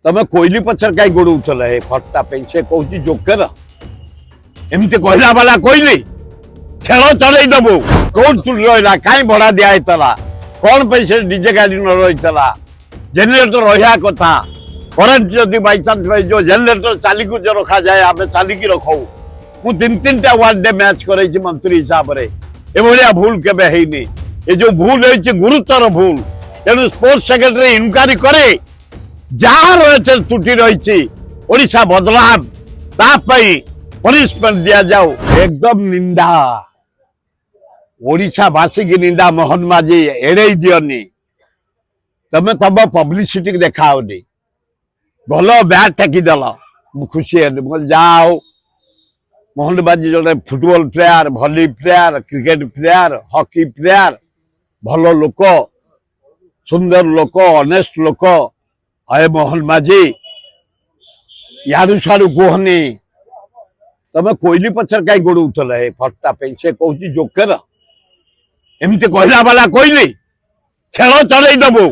तमे कोईली पछर कई गोड़उथल है फट्टा पे से कहूची जोकर एमती कहला वाला कोईली खेल चलई दबो कोन तू रहिला काई भड़ा दिया तला कौन पैसे डीजे गाड़ी न रहितला जनरेटर रहिया कथा करंट जदी बाय चांस भाई जो जनरेटर चाली को जो रखा जाए आबे चाली की रखौ मु तीन तीन टा वन डे मैच करे छी मंत्री हिसाब रे ए भलिया भूल केबे हेनी ए जो भूल होई छी गुरुतर भूल तेनु स्पोर्ट्स सेक्रेटरी इनक्वारी करे जहाँ रहे त्रुटि रही ओडिशा बदलाव तापई पनिशमेंट दिया जाओ एकदम निंदा ओडिशा वासी की निंदा मोहन माझी एड़े दियनी तमे तब पब्लिसिटी देखाओनी भल बैट टेकिदेल खुशी है जाओ मोहन माझी जो फुटबॉल प्लेयर भली player cricket player hockey player भल लोक सुंदर लोक ऑनेस्ट लोक अरे मोहन माझी यारू सारू कहनी तमे कोईली पछर कई गोड़उथल है फट्टा पे से कहूची जोकर एमती कहला वाला कोईली खेल चलई दबो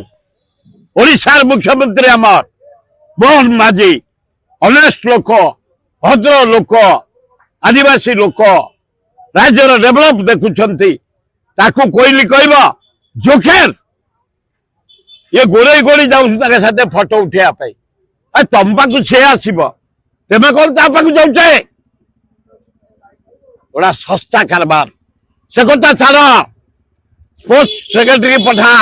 ओडिशार मुख्यमंत्री आमार मोहन माझी ऑनेस्ट लोक भद्र लोक आदिवासी लोक राज्यर डेभलप देखुछंती ताकू कोईली कहबा जोकर ये गोरे गोड़ी जाऊँ साथे फटो उठा तम पाक से आसब तेमे कौन ता पाक जाऊे गोटा सस्ता कारबार से कथा छाड़ स्पोर्ट्स सेक्रेटरी पठा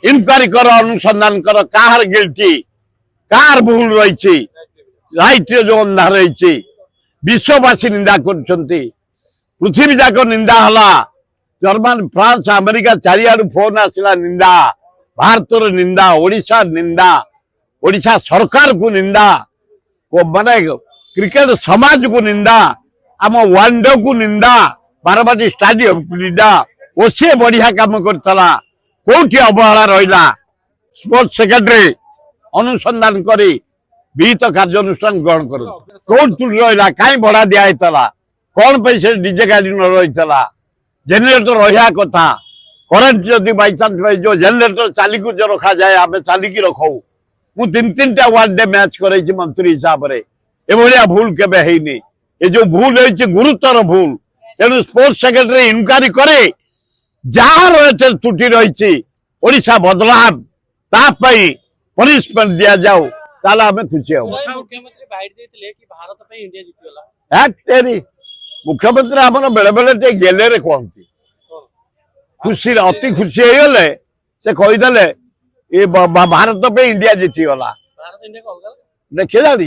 इनक्वारी कर अनुसंधान कर कार गिल्टी कार भूल रही राइट जो अंधार रही विश्ववासी निंदा कर पृथ्वी जाक निंदा हला जर्मन फ्रांस अमेरिका चारियाडू फोन आसला निंदा भारतर निंदा ओडिशा सरकार को निंदा को माने क्रिकेट समाज को निंदा आम वनडे को निंदा बारबाटी स्टाडियम को निंदा ओसे बढ़िया काम करतला कोठी अवहेला रहिला स्पोर्ट्स सेक्रेटरी अनुसंधान करी विहित कार्यानुष्ठान ग्रहण करू कोन तू रहिला काई भड़ा दिया तला कौन पैसे डीजे गाड़ी न रहितला जनरेटर रहिया कथा करंट जदी बाय चांस भाई जो जनरेटर चाली को जो रखा जाए आबे चाली की रखौ मु तीन तीन टा वन डे मैच करे छी मंत्री हिसाब रे ए भलिया भूल केबे हेनी ए जो भूल होई छी गुरुतर भूल तेनु स्पोर्ट्स सेक्रेटरी इनक्वारी करे जहाँ रहे त्रुटि रही ओडिशा बदलाव तापई पनिशमेंट दिया जाओ ताला हमें खुशी हो मुख्यमंत्री बाइट देथिले कि भारत पे इंडिया जितिला तेरी मुख्यमंत्री हमर बेले बेले ते गेले रे कहंती खुशी अति खुशी होगले से कहीदेले ये भारत पे इंडिया जीतीगला भारत इंडिया को होगला देखे जानी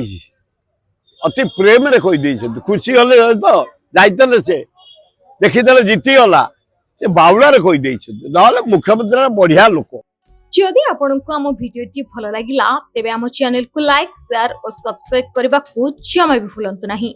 अति प्रेम रे कही खुशी हले तो जाइतले से देखीदेले जीतीगला से बाउला रे कही मुख्यमंत्री बढ़िया लोक जदि आपंक आम भिडी भल लगा तेब आम चैनल को लाइक शेयर और सब्सक्राइब करने को जमा भी भूलु नहीं।